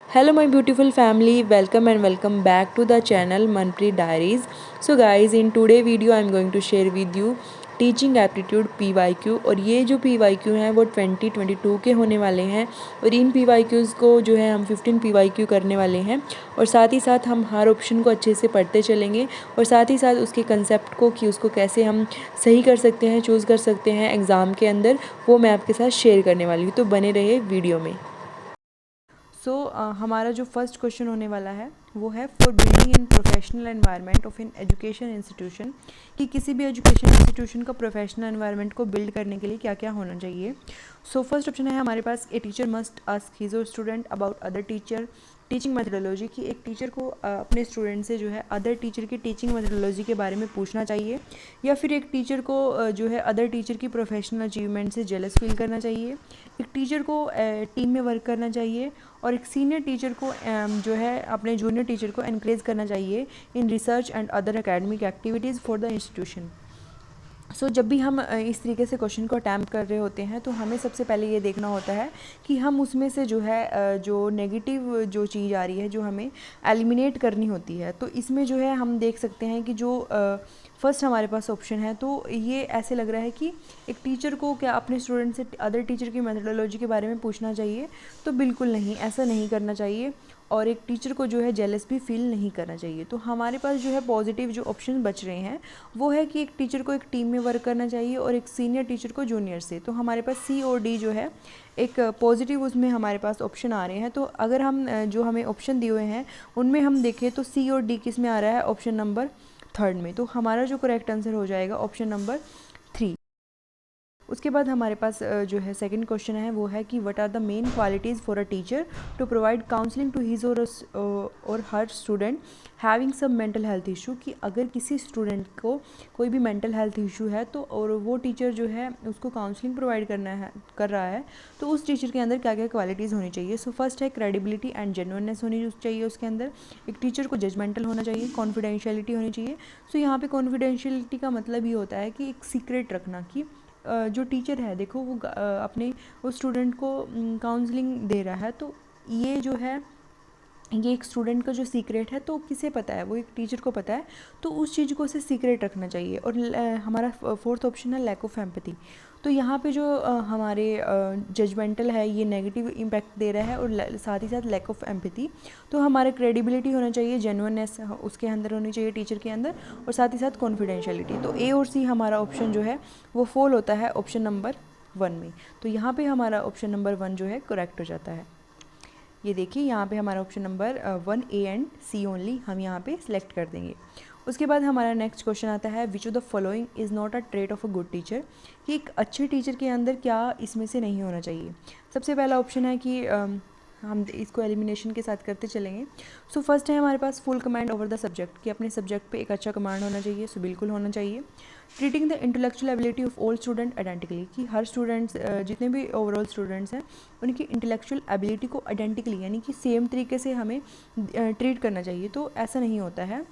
Hello my beautiful family, welcome and welcome back to the channel Manpreet Diaries. So guys, in today video I am going to share with you teaching aptitude PYQ। और ये जो PYQ हैं वो 2022 के होने वाले हैं और इन PYQs को जो है हम 15 PYQ करने वाले हैं और साथ ही साथ हम हर ऑप्शन को अच्छे से पढ़ते चलेंगे और साथ ही साथ उसके कंसेप्ट को कि उसको कैसे हम सही कर सकते हैं, चूज़ कर सकते हैं एग्ज़ाम के अंदर, वो मैं आपके साथ शेयर करने वाली हूँ। तो बने रहिए वीडियो में। हमारा जो फर्स्ट क्वेश्चन होने वाला है वो है for building in professional environment of in education institution, कि किसी भी एजुकेशन इंस्टीट्यूशन का प्रोफेशनल एनवायरनमेंट को बिल्ड करने के लिए क्या क्या होना चाहिए। फर्स्ट ऑप्शन है हमारे पास, a teacher must ask his or student about other teacher teaching methodology, कि एक टीचर को अपने स्टूडेंट से जो है अदर टीचर की टीचिंग मेथडोलॉजी के बारे में पूछना चाहिए। या फिर एक टीचर को जो है अदर टीचर की प्रोफेशनल अचीवमेंट से जेलस फील करना चाहिए। एक टीचर को टीम में वर्क करना चाहिए और एक सीनियर टीचर को जो है अपने जूनियर टीचर को एनकरेज करना चाहिए in research and other academic activities for the institution. जब भी हम इस तरीके से क्वेश्चन को अटैम्प्ट कर रहे होते हैं तो हमें सबसे पहले ये देखना होता है कि हम उसमें से जो है जो नेगेटिव जो चीज़ आ रही है जो हमें एलिमिनेट करनी होती है। तो इसमें जो है हम देख सकते हैं कि जो फर्स्ट हमारे पास ऑप्शन है तो ये ऐसे लग रहा है कि एक टीचर को क्या अपने स्टूडेंट से अदर टीचर की मेथडोलॉजी के बारे में पूछना चाहिए। तो बिल्कुल नहीं, ऐसा नहीं करना चाहिए और एक टीचर को जो है जेलस भी फील नहीं करना चाहिए। तो हमारे पास जो है पॉजिटिव जो ऑप्शन बच रहे हैं वो है कि एक टीचर को एक टीम में वर्क करना चाहिए और एक सीनियर टीचर को जूनियर से। तो हमारे पास सी और डी जो है एक पॉजिटिव उसमें हमारे पास ऑप्शन आ रहे हैं। तो अगर हम जो हमें ऑप्शन दिए हुए हैं उनमें हम देखें तो सी और डी किस में आ रहा है, ऑप्शन नंबर थर्ड में। तो हमारा जो करेक्ट आंसर हो जाएगा ऑप्शन नंबर 3। उसके बाद हमारे पास जो है सेकंड क्वेश्चन है वो है कि what are the main qualities for a teacher to provide counselling to his or her student having some mental health issue, कि अगर किसी स्टूडेंट को कोई भी मेंटल हेल्थ इशू है तो और वो टीचर जो है उसको काउंसलिंग प्रोवाइड कर रहा है तो उस टीचर के अंदर क्या क्या क्वालिटीज़ होनी चाहिए। फर्स्ट है क्रेडिबिलिटी एंड जेन्युइननेस होनी चाहिए उसके अंदर। एक टीचर को जजमेंटल होना चाहिए, कॉन्फिडेंशियलिटी होनी चाहिए। यहाँ पे कॉन्फिडेंशियलिटी का मतलब ये होता है कि एक सीक्रेट रखना, कि जो टीचर है देखो वो अपने उस स्टूडेंट को काउंसलिंग दे रहा है तो ये जो है ये एक स्टूडेंट का जो सीक्रेट है तो किसे पता है, वो एक टीचर को पता है। तो उस चीज़ को उसे सीक्रेट रखना चाहिए। और हमारा फोर्थ ऑप्शन है लैक ऑफ एम्पैथी। तो यहाँ पे जो हमारे जजमेंटल है ये नेगेटिव इम्पैक्ट दे रहा है और साथ ही साथ लैक ऑफ एम्पैथी। तो हमारे क्रेडिबिलिटी होना चाहिए, जेन्युइननेस उसके अंदर होनी चाहिए टीचर के अंदर और साथ ही साथ कॉन्फिडेंशियलिटी। तो ए और सी हमारा ऑप्शन जो है वो फॉल होता है ऑप्शन नंबर 1 में। तो यहाँ पे हमारा ऑप्शन नंबर 1 जो है करेक्ट हो जाता है। ये देखिए यहाँ पे हमारा option number 1 A and C only हम यहाँ पे सिलेक्ट कर देंगे। उसके बाद हमारा नेक्स्ट क्वेश्चन आता है विच of the following is not a trait of a good teacher, कि एक अच्छे टीचर के अंदर क्या इसमें से नहीं होना चाहिए। सबसे पहला ऑप्शन है कि हम इसको एलिमिनेशन के साथ करते चलेंगे। फर्स्ट है हमारे पास full command over the subject, कि अपने सब्जेक्ट पे एक अच्छा कमांड होना चाहिए। बिल्कुल होना चाहिए। Treating the intellectual ability of all student identically, कि हर स्टूडेंट्स जितने भी ओवरऑल स्टूडेंट्स हैं उनकी इंटेलेक्चुअल एबिलिटी को आइडेंटिकली यानी कि सेम तरीके से हमें ट्रीट करना चाहिए। तो ऐसा नहीं होता है,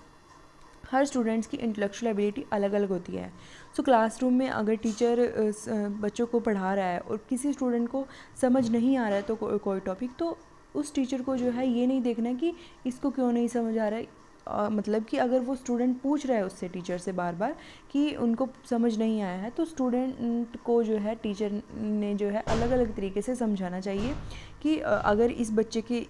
हर स्टूडेंट्स की इंटेलेक्चुअल एबिलिटी अलग अलग होती है। क्लासरूम में अगर टीचर बच्चों को पढ़ा रहा है और किसी स्टूडेंट को समझ नहीं आ रहा है तो कोई टॉपिक, तो उस टीचर को जो है ये नहीं देखना कि इसको क्यों नहीं समझ आ रहा है। मतलब कि अगर वो स्टूडेंट पूछ रहा है उससे टीचर से बार बार कि उनको समझ नहीं आया है तो स्टूडेंट को जो है टीचर ने जो है अलग अलग तरीके से समझाना चाहिए कि अगर इस बच्चे के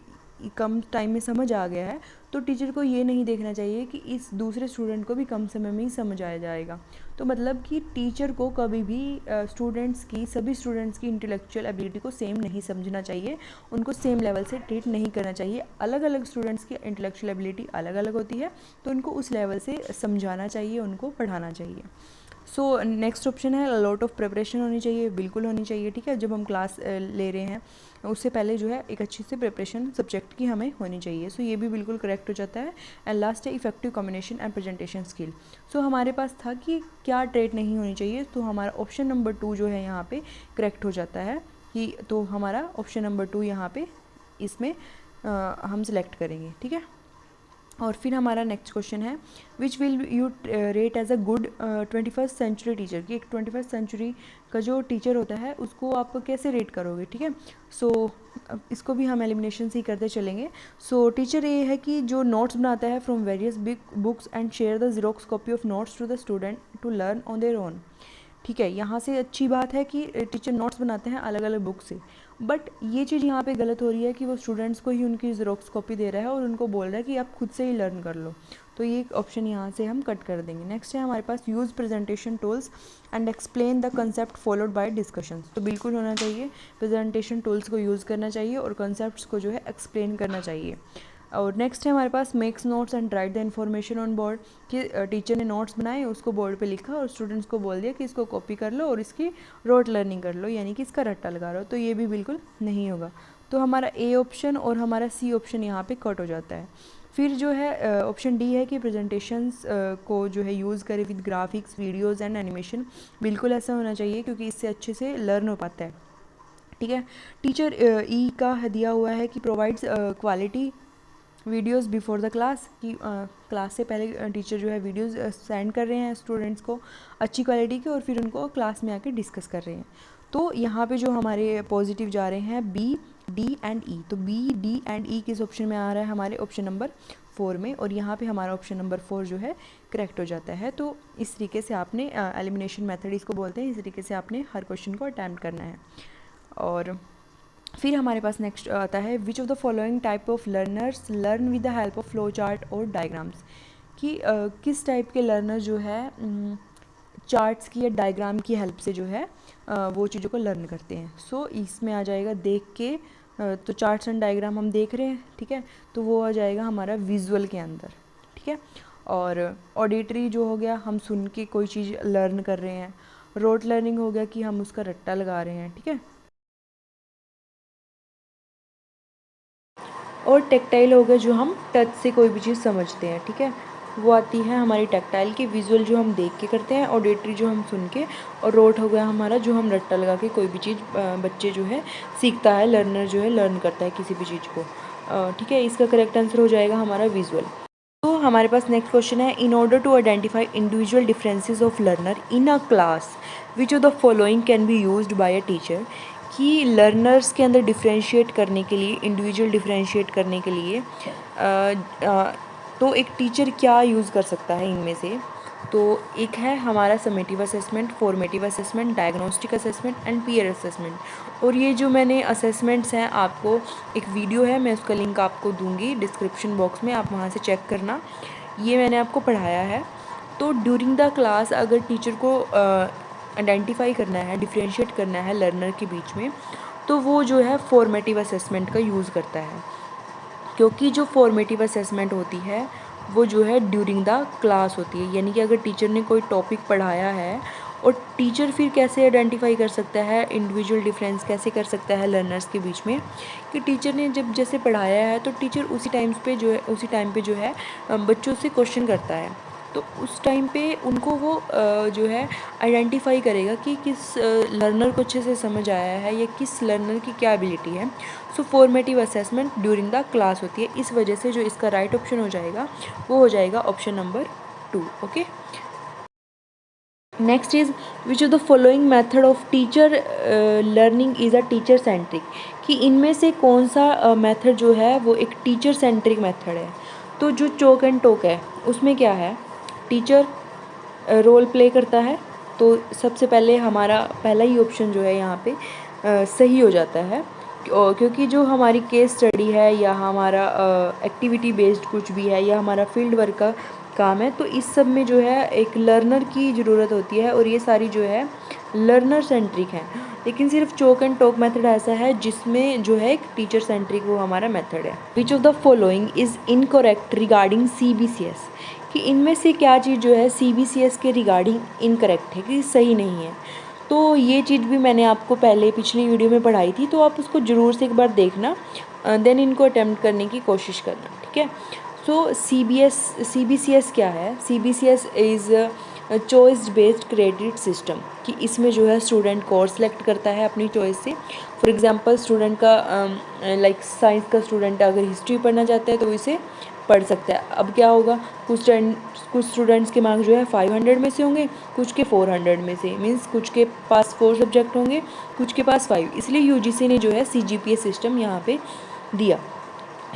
कम टाइम में समझ आ गया है तो टीचर को ये नहीं देखना चाहिए कि इस दूसरे स्टूडेंट को भी कम समय में ही समझ आ जाएगा। तो मतलब कि टीचर को कभी भी सभी स्टूडेंट्स की इंटेलेक्चुअल एबिलिटी को सेम नहीं समझना चाहिए, उनको सेम लेवल से ट्रीट नहीं करना चाहिए। अलग अलग स्टूडेंट्स की इंटेलेक्चुअल एबिलिटी अलग अलग होती है तो उनको उस लेवल से समझाना चाहिए, उनको पढ़ाना चाहिए। नेक्स्ट ऑप्शन है लॉट ऑफ प्रिपरेशन होनी चाहिए, बिल्कुल होनी चाहिए। ठीक है, जब हम क्लास ले रहे हैं उससे पहले जो है एक अच्छी से प्रिपरेशन सब्जेक्ट की हमें होनी चाहिए। ये भी बिल्कुल करेक्ट हो जाता है। एंड लास्ट है effective communication and presentation skill. हमारे पास था कि क्या ट्रेट नहीं होनी चाहिए, तो हमारा ऑप्शन नंबर 2 जो है यहाँ पे करेक्ट हो जाता है कि तो हमारा ऑप्शन नंबर 2 यहाँ पे इसमें हम सिलेक्ट करेंगे। ठीक है, और फिर हमारा नेक्स्ट क्वेश्चन है, which will you rate as a good 21st century teacher, कि एक 21st सेंचुरी का जो टीचर होता है उसको आप कैसे रेट करोगे, ठीक है। सो इसको भी हम एलिमिनेशन से ही करते चलेंगे। सो टीचर ये है कि जो नोट्स बनाता है from various big books and share the Xerox copy of notes to the student to learn on their own. ठीक है, यहाँ से अच्छी बात है कि टीचर नोट्स बनाते हैं अलग अलग बुक से, बट ये चीज़ यहाँ पे गलत हो रही है कि वो स्टूडेंट्स को ही उनकी ज़ेरोक्स कॉपी दे रहा है और उनको बोल रहा है कि आप खुद से ही लर्न कर लो। तो ये ऑप्शन यहाँ से हम कट कर देंगे। नेक्स्ट है हमारे पास, use presentation tools and explain the concept followed by discussion. तो बिल्कुल होना चाहिए, प्रेजेंटेशन टूल्स को यूज़ करना चाहिए और कंसेप्ट को जो है एक्सप्लेन करना चाहिए। और नेक्स्ट है हमारे पास, makes notes and write the information on board, कि टीचर ने नोट्स बनाए, उसको बोर्ड पे लिखा और स्टूडेंट्स को बोल दिया कि इसको कॉपी कर लो और इसकी रोट लर्निंग कर लो, यानी कि इसका रट्टा लगा लो। तो ये भी बिल्कुल नहीं होगा। तो हमारा ए ऑप्शन और हमारा सी ऑप्शन यहाँ पे कट हो जाता है। फिर जो है ऑप्शन डी है कि प्रेजेंटेशंस को जो है यूज़ करें with graphics, videos and animation. बिल्कुल ऐसा होना चाहिए क्योंकि इससे अच्छे से लर्न हो पाता है। ठीक है, टीचर ई का दिया हुआ है कि provides quality videos before the class, कि क्लास से पहले टीचर जो है वीडियोज़ सेंड कर रहे हैं स्टूडेंट्स को अच्छी क्वालिटी के और फिर उनको क्लास में आके डिस्कस कर रहे हैं। तो यहाँ पे जो हमारे पॉजिटिव जा रहे हैं बी, डी एंड ई। तो बी, डी एंड ई किस ऑप्शन में आ रहा है, हमारे ऑप्शन नंबर 4 में, और यहाँ पे हमारा ऑप्शन नंबर 4 जो है करेक्ट हो जाता है। तो इस तरीके से आपने एलिमिनेशन मेथड इसको बोलते हैं, इस तरीके से आपने हर क्वेश्चन को अटैम्प्ट करना है। और फिर हमारे पास नेक्स्ट आता है, विच of the following type of learners learn with the help of flow chart और डायग्राम्स, कि किस टाइप के लर्नर जो है चार्ट्स की या डायग्राम की हेल्प से जो है वो चीज़ों को लर्न करते हैं। सो इसमें आ जाएगा देख के, तो चार्ट्स एंड डायग्राम हम देख रहे हैं, ठीक है, तो वो आ जाएगा हमारा विजुअल के अंदर, ठीक है। और ऑडिटरी जो हो गया, हम सुन के कोई चीज़ लर्न कर रहे हैं। रोट लर्निंग हो गया कि हम उसका रट्टा लगा रहे हैं, ठीक है। और टेक्टाइल हो गया जो हम टच से कोई भी चीज़ समझते हैं, ठीक है, वो आती है हमारी टेक्टाइल की। विजुअल जो हम देख के करते हैं, ऑडिटरी जो हम सुन के, और रोट हो गया हमारा जो हम रट्टा लगा के कोई भी चीज़ बच्चे जो है सीखता है, लर्नर जो है लर्न करता है किसी भी चीज़ को, ठीक है। इसका करेक्ट आंसर हो जाएगा हमारा विजुअल। तो हमारे पास नेक्स्ट क्वेश्चन है, in order to identify individual differences of learner in a class which of the following can be used by a teacher, कि लर्नर्स के अंदर डिफरेंशिएट करने के लिए, इंडिविजुअल डिफरेंशिएट करने के लिए तो एक टीचर क्या यूज़ कर सकता है इनमें से। तो एक है हमारा summative assessment, formative assessment, diagnostic assessment and peer assessment. और ये जो मैंने असेसमेंट्स हैं, आपको एक वीडियो है, मैं उसका लिंक आपको दूंगी डिस्क्रिप्शन बॉक्स में, आप वहाँ से चेक करना, ये मैंने आपको पढ़ाया है। तो ड्यूरिंग द क्लास अगर टीचर को आइडेंटिफाई करना है, डिफ्रेंशिएट करना है लर्नर के बीच में, तो वो जो है फॉर्मेटिव असेसमेंट का यूज़ करता है, क्योंकि जो फॉर्मेटिव असेसमेंट होती है वो जो है ड्यूरिंग द क्लास होती है, यानी कि अगर टीचर ने कोई टॉपिक पढ़ाया है और टीचर फिर कैसे आइडेंटिफाई कर सकता है, इंडिविजुअल डिफरेंस कैसे कर सकता है लर्नर्स के बीच में, कि टीचर ने जब जैसे पढ़ाया है तो टीचर उसी टाइम पे जो है बच्चों से क्वेश्चन करता है, तो उस टाइम पे उनको वो जो है आइडेंटिफाई करेगा कि किस लर्नर को अच्छे से समझ आया है या किस लर्नर की क्या एबिलिटी है। So formative assessment during the class होती है, इस वजह से जो इसका राइट ऑप्शन हो जाएगा वो हो जाएगा option number 2। Okay, next is which of the following method of teacher learning is a teacher centric, कि इनमें से कौन सा मेथड जो है वो एक टीचर सेंट्रिक मेथड है। तो जो चोक एंड टोक है उसमें क्या है, टीचर रोल प्ले करता है, तो सबसे पहले हमारा पहला ही ऑप्शन जो है यहाँ पे सही हो जाता है, क्योंकि जो हमारी केस स्टडी है या हमारा एक्टिविटी बेस्ड कुछ भी है या हमारा फील्ड वर्क का काम है, तो इस सब में जो है एक लर्नर की ज़रूरत होती है और ये सारी जो है लर्नर सेंट्रिक हैं। लेकिन सिर्फ चोक एंड टोक मेथड ऐसा है जिसमें जो है एक टीचर सेंट्रिक वो हमारा मेथड है। विच of the following is incorrect regarding CBCS, कि इनमें से क्या चीज़ जो है CBCS के रिगार्डिंग इनकरेक्ट है, कि सही नहीं है। तो ये चीज़ भी मैंने आपको पहले पिछली वीडियो में पढ़ाई थी, तो आप उसको ज़रूर से एक बार देखना, देन इनको अटैम्प्ट करने की कोशिश करना, ठीक है। सो CBCS क्या है, CBCS is choice based credit system, कि इसमें जो है स्टूडेंट कोर्स सेलेक्ट करता है अपनी चॉइस से। फॉर एग्जांपल स्टूडेंट का लाइक साइंस का स्टूडेंट अगर हिस्ट्री पढ़ना चाहता है तो इसे पढ़ सकता है। अब क्या होगा, कुछ स्टूडेंट्स के मार्क्स जो है 500 में से होंगे, कुछ के 400 में से, मीन्स कुछ के पास 4 सब्जेक्ट होंगे, कुछ के पास 5। इसलिए यूजीसी ने जो है CGPA सिस्टम यहाँ पे दिया।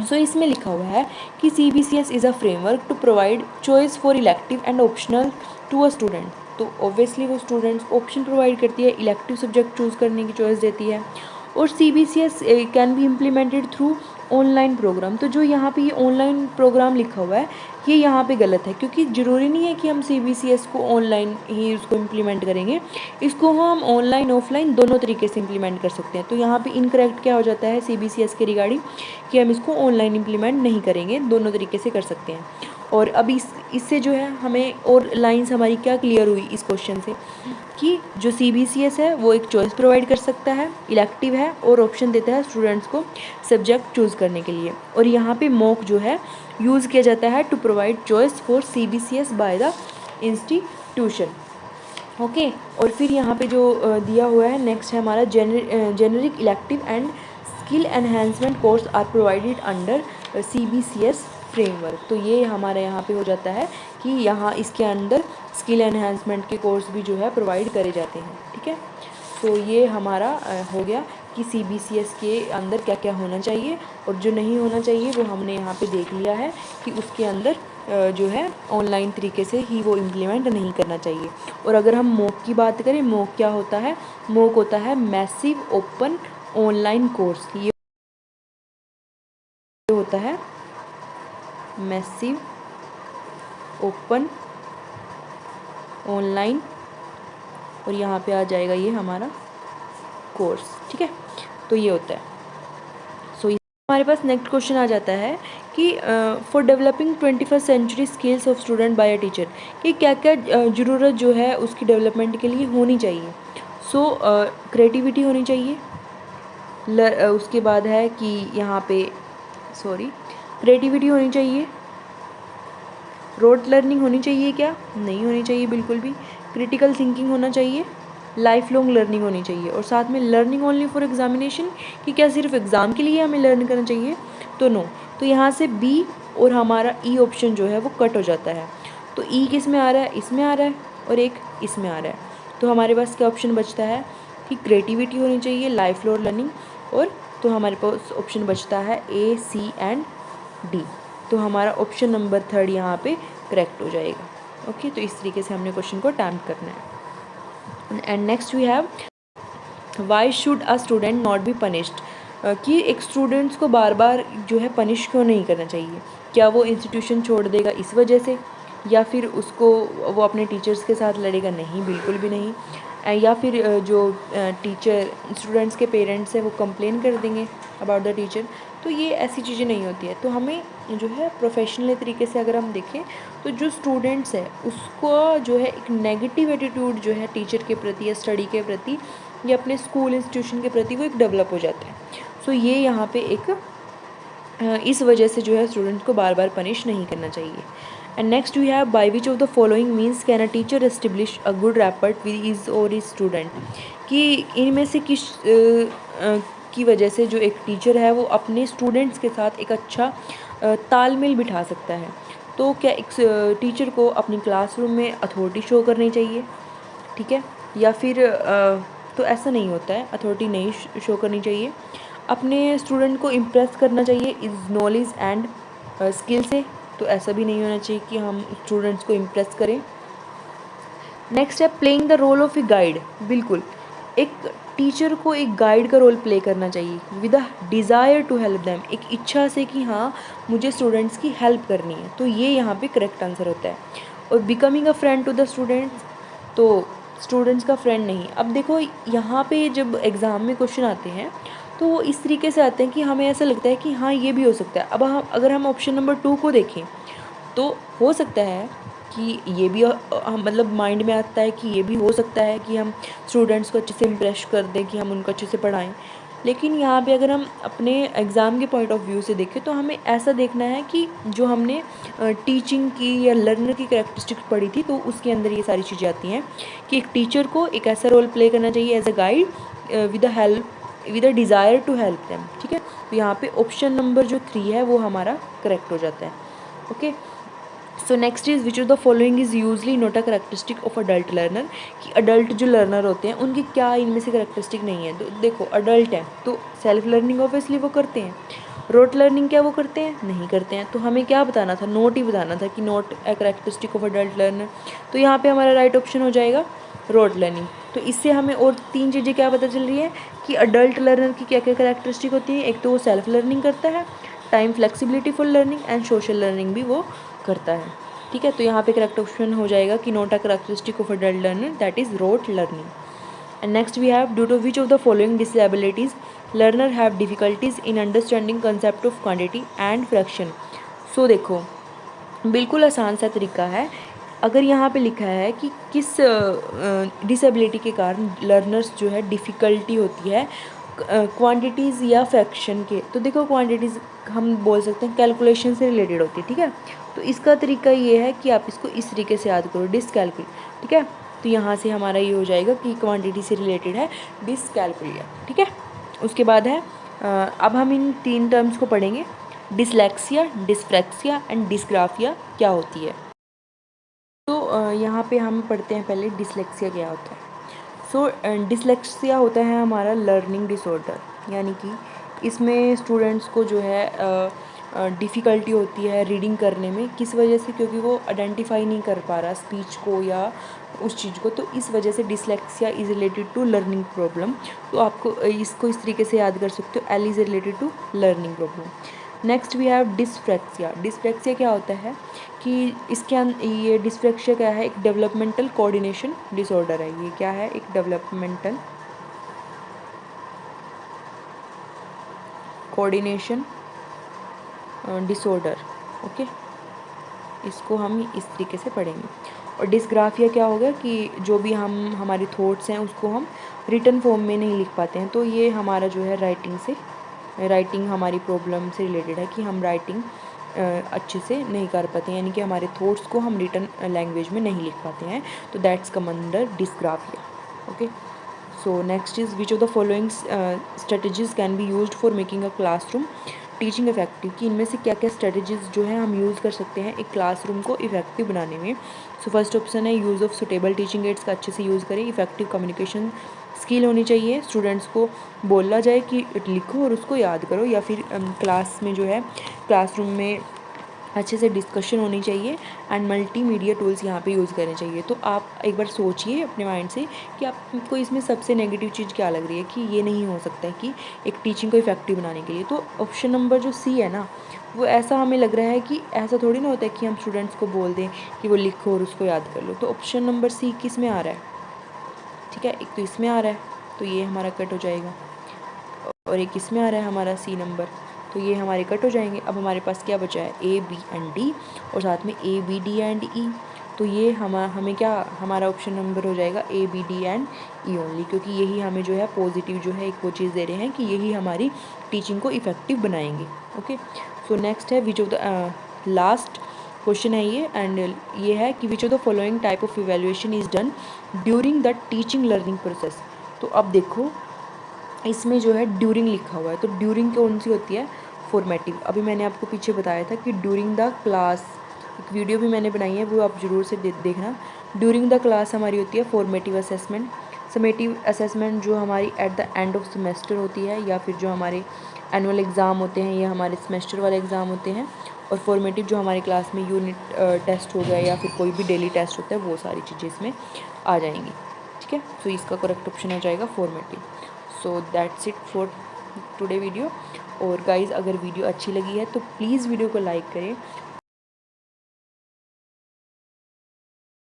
सो इसमें लिखा हुआ है कि CBCS is a framework to provide choice for elective and optional to a student. तो ऑब्वियसली वो स्टूडेंट्स ऑप्शन प्रोवाइड करती है, इलेक्टिव सब्जेक्ट चूज़ करने की चॉइस देती है। और CBCS can be implemented through online programme. तो जो यहाँ पे ये ऑनलाइन प्रोग्राम लिखा हुआ है ये यहाँ पे गलत है, क्योंकि ज़रूरी नहीं है कि हम CBCS को ऑनलाइन ही उसको इम्प्लीमेंट करेंगे, इसको हम ऑनलाइन ऑफलाइन दोनों तरीके से इम्प्लीमेंट कर सकते हैं। तो यहाँ पे इनकरेक्ट क्या हो जाता है CBCS के रिगार्डिंग, कि हम इसको ऑनलाइन इम्प्लीमेंट नहीं करेंगे, दोनों तरीके से कर सकते हैं। और अब इससे जो है हमें और लाइंस हमारी क्या क्लियर हुई इस क्वेश्चन से, कि जो CBCS है वो एक चॉइस प्रोवाइड कर सकता है, इलेक्टिव है, और ऑप्शन देता है स्टूडेंट्स को सब्जेक्ट चूज़ करने के लिए। और यहाँ पे मॉक जो है यूज़ किया जाता है to provide choice for CBCS by the institution. Okay, और फिर यहाँ पे जो दिया हुआ है नेक्स्ट है हमारा generic elective and skill enhancement course are provided under CBCS framework. तो ये हमारे यहाँ पे हो जाता है कि यहाँ इसके अंदर स्किल एनहेंसमेंट के कोर्स भी जो है प्रोवाइड करे जाते हैं। ठीक है, तो ये हमारा हो गया कि CBCS के अंदर क्या क्या होना चाहिए और जो नहीं होना चाहिए वो हमने यहाँ पे देख लिया है कि उसके अंदर जो है ऑनलाइन तरीके से ही वो इम्प्लीमेंट नहीं करना चाहिए। और अगर हम मॉक की बात करें, मॉक क्या होता है, मॉक होता है मैसिव ओपन ऑनलाइन कोर्स। ये होता है मैसिव ओपन ऑनलाइन, और यहाँ पे आ जाएगा ये हमारा कोर्स। ठीक है, तो ये होता है। सो हमारे पास नेक्स्ट क्वेश्चन आ जाता है कि for developing 21st century skills of student by a teacher, कि क्या क्या ज़रूरत जो है उसकी डेवलपमेंट के लिए होनी चाहिए। सो क्रिएटिविटी होनी चाहिए, उसके बाद है कि यहाँ पे क्रिएटिविटी होनी चाहिए, रोट लर्निंग होनी चाहिए, क्या नहीं होनी चाहिए बिल्कुल भी, क्रिटिकल थिंकिंग होना चाहिए, लाइफ लॉन्ग लर्निंग होनी चाहिए, और साथ में लर्निंग ओनली फॉर एग्जामिनेशन, कि क्या सिर्फ एग्ज़ाम के लिए हमें लर्न करना चाहिए, तो नो। तो यहाँ से बी और हमारा ई ऑप्शन जो है वो कट हो जाता है। तो ई किस में आ रहा है, इसमें आ रहा है, और एक इसमें आ रहा है। तो हमारे पास क्या ऑप्शन बचता है कि क्रिएटिविटी होनी चाहिए, लाइफ लॉन्ग लर्निंग, और तो हमारे पास ऑप्शन बचता है ए, सी एंड डी। तो हमारा ऑप्शन नंबर 3 यहाँ पे करेक्ट हो जाएगा। ओके, तो इस तरीके से हमने क्वेश्चन को अटेम्प्ट करना है। And next we have why should a student not be punished, कि एक स्टूडेंट्स को बार बार जो है पनिश क्यों नहीं करना चाहिए। क्या वो इंस्टीट्यूशन छोड़ देगा इस वजह से, या फिर उसको वो अपने टीचर्स के साथ लड़ेगा, नहीं बिल्कुल भी नहीं। या फिर जो टीचर स्टूडेंट्स के पेरेंट्स हैं वो कंप्लेन कर देंगे अबाउट द टीचर। तो ये ऐसी चीज़ें नहीं होती है। तो हमें जो है प्रोफेशनल तरीके से अगर हम देखें तो जो स्टूडेंट्स है उसको जो है एक नेगेटिव एटीट्यूड जो है टीचर के प्रति या स्टडी के प्रति या अपने स्कूल इंस्टीट्यूशन के प्रति वो एक डेवलप हो जाता है। सो ये यहाँ पे एक इस वजह से जो है स्टूडेंट को बार बार पनिश नहीं करना चाहिए। And next we have by which of the following means can a teacher establish a good rapport with his or his student, कि इनमें से किस की वजह से जो एक टीचर है वो अपने स्टूडेंट्स के साथ एक अच्छा तालमेल बिठा सकता है। तो क्या एक टीचर को अपनी क्लासरूम में अथॉरिटी शो करनी चाहिए, ठीक है, या फिर तो ऐसा नहीं होता है, अथॉरिटी नहीं शो करनी चाहिए। अपने स्टूडेंट को इम्प्रेस करना चाहिए इस नॉलेज एंड स्किल से, तो ऐसा भी नहीं होना चाहिए कि हम स्टूडेंट्स को इम्प्रेस करें। नेक्स्ट है playing the role of a guide, बिल्कुल एक टीचर को एक गाइड का रोल प्ले करना चाहिए with a desire to help them, एक इच्छा से कि हाँ मुझे स्टूडेंट्स की हेल्प करनी है। तो ये यहाँ पे करेक्ट आंसर होता है। और becoming a friend to the students, तो स्टूडेंट्स का फ्रेंड नहीं। अब देखो यहाँ पे जब एग्ज़ाम में क्वेश्चन आते हैं तो वो इस तरीके से आते हैं कि हमें ऐसा लगता है कि हाँ ये भी हो सकता है। अब हम अगर हम ऑप्शन नंबर 2 को देखें तो हो सकता है कि ये भी मतलब माइंड में आता है कि ये भी हो सकता है कि हम स्टूडेंट्स को अच्छे से इम्प्रेस कर दें, कि हम उनको अच्छे से पढ़ाएं। लेकिन यहाँ पे अगर हम अपने एग्ज़ाम के पॉइंट ऑफ व्यू से देखें तो हमें ऐसा देखना है कि जो हमने टीचिंग की या लर्नर की कैरेक्टरिस्टिक्स पढ़ी थी तो उसके अंदर ये सारी चीज़ें आती हैं कि एक टीचर को एक ऐसा रोल प्ले करना चाहिए as a guide with a desire to help them. ठीक है, तो यहाँ पे ऑप्शन नंबर जो 3 है वो हमारा करेक्ट हो जाता है। Okay. So next is which of the following is usually not a characteristic of adult learner, कि अडल्ट जो लर्नर होते हैं उनकी क्या इनमें से करेक्टरिस्टिक नहीं है। तो देखो अडल्ट है तो सेल्फ लर्निंग ऑब्वियसली वो करते हैं, रोट लर्निंग क्या वो करते हैं, नहीं करते हैं। तो हमें क्या बताना था, नोट ही बताना था कि note A characteristic of adult learner. तो यहाँ पे हमारा राइट ऑप्शन हो जाएगा रोट लर्निंग। तो इससे हमें और 3 चीज़ें क्या पता चल रही है कि अडल्ट लर्नर की क्या क्या करेक्टरिस्टिक होती है। एक तो वो सेल्फ लर्निंग करता है, time flexibility full learning and social learning भी वो करता है। ठीक है, तो यहाँ पे करेक्ट ऑप्शन हो जाएगा कि note a characteristic of adult learner that is rote learning. And next we have, due to which of the following disabilities learner have difficulties in understanding concept of quantity and fraction। so देखो बिल्कुल आसान सा तरीका है। अगर यहाँ पे लिखा है कि किस डिसेबिलिटी के कारण लर्नर्स जो है डिफ़िकल्टी होती है क्वांटिटीज़ या फ्रैक्शन के, तो देखो क्वांटिटीज़ हम बोल सकते हैं कैलकुलेशन से रिलेटेड होती है। ठीक है, तो इसका तरीका ये है कि आप इसको इस तरीके से याद करो, डिसकैलकुलेट। ठीक है, तो यहाँ से हमारा ये हो जाएगा कि क्वांटिटी से रिलेटेड है डिसकैलकुलिया। ठीक है, उसके बाद है अब हम इन 3 टर्म्स को पढ़ेंगे, डिसलेक्सिया, डिस्फ्रैक्सिया एंड डिस्ग्राफिया क्या होती है। तो यहाँ पे हम पढ़ते हैं पहले डिसलेक्सिया क्या होता है। सो डिसलेक्सिया होता है हमारा लर्निंग डिसऑर्डर, यानी कि इसमें स्टूडेंट्स को जो है डिफ़िकल्टी होती है रीडिंग करने में। किस वजह से, क्योंकि वो आइडेंटिफाई नहीं कर पा रहा स्पीच को या उस चीज़ को, तो इस वजह से dyslexia is related to learning problem. तो आपको इसको इस तरीके से याद कर सकते हो, L is related to learning problem. Next we have dyspraxia. Dyspraxia क्या होता है कि ये डिस्फ्रैक्सिया क्या है, एक डेवलपमेंटल कोऑर्डिनेशन डिसऑर्डर है। ये क्या है, एक डेवलपमेंटल कोऑर्डिनेशन डिसऑर्डर। ओके, इसको हम इस तरीके से पढ़ेंगे। और डिस्ग्राफिया क्या होगा कि जो भी हम हमारे थॉट्स हैं उसको हम रिटन फॉर्म में नहीं लिख पाते हैं। तो ये हमारा जो है राइटिंग हमारी प्रॉब्लम से रिलेटेड है कि हम राइटिंग अच्छे से नहीं कर पाते हैं, यानी कि हमारे थॉट्स को हम रिटन लैंग्वेज में नहीं लिख पाते हैं। तो that's come under dysgraphia. Okay, so next is which of the following strategies can be used for making a classroom teaching effective, कि इनमें से क्या क्या स्ट्रेटजीज जो है हम यूज़ कर सकते हैं एक क्लासरूम को इफेक्टिव बनाने में। सो फर्स्ट ऑप्शन है use of suitable teaching ads का अच्छे से यूज़ करें। इफेक्टिव कम्युनिकेशन स्किल होनी चाहिए, स्टूडेंट्स को बोला जाए कि लिखो और उसको याद करो, या फिर क्लास में जो है क्लासरूम में अच्छे से डिस्कशन होनी चाहिए एंड मल्टीमीडिया टूल्स यहाँ पे यूज़ करने चाहिए। तो आप एक बार सोचिए अपने माइंड से कि आपको इसमें सबसे नेगेटिव चीज़ क्या लग रही है कि ये नहीं हो सकता है कि एक टीचिंग को इफेक्टिव बनाने के लिए। तो ऑप्शन नंबर जो सी है ना, वो ऐसा हमें लग रहा है कि ऐसा थोड़ी ना होता है कि हम स्टूडेंट्स को बोल दें कि वो लिखो और उसको याद कर लो। तो ऑप्शन नंबर सी किस में आ रहा है, ठीक है, एक तो इसमें आ रहा है तो ये हमारा कट हो जाएगा, और एक इसमें आ रहा है हमारा सी नंबर, तो ये हमारे कट हो जाएंगे। अब हमारे पास क्या बचा है, ए बी एंड डी, और साथ में A B D and E. तो ये हमें क्या, हमारा ऑप्शन नंबर हो जाएगा A B D and E only, क्योंकि यही हमें जो है पॉजिटिव जो है एक वो चीज़ दे रहे हैं कि यही हमारी टीचिंग को इफेक्टिव बनाएंगे। ओके, सो नेक्स्ट है विच ऑफ द लास्ट क्वेश्चन है ये, एंड ये है कि विच of the following type of evaluation is done during the teaching learning process. तो अब देखो इसमें जो है ड्यूरिंग लिखा हुआ है, तो ड्यूरिंग कौन सी होती है, फॉर्मेटिव। अभी मैंने आपको पीछे बताया था कि ड्यूरिंग द क्लास, एक वीडियो भी मैंने बनाई है वो आप ज़रूर से देखना। ड्यूरिंग द क्लास हमारी होती है फॉर्मेटिव असेसमेंट। समेटिव असेसमेंट जो हमारी at the end of semester होती है, या फिर जो हमारे एनुअल एग्ज़ाम होते हैं या हमारे सेमेस्टर वाले एग्ज़ाम होते हैं। और फॉर्मेटिव जो हमारी क्लास में यूनिट टेस्ट हो गया या फिर कोई भी डेली टेस्ट होता है, वो सारी चीज़ें इसमें आ जाएंगी। ठीक है, तो इसका करेक्ट ऑप्शन हो जाएगा formative. So that's it for today video. और गाइज़ अगर वीडियो अच्छी लगी है तो प्लीज़ वीडियो को लाइक करें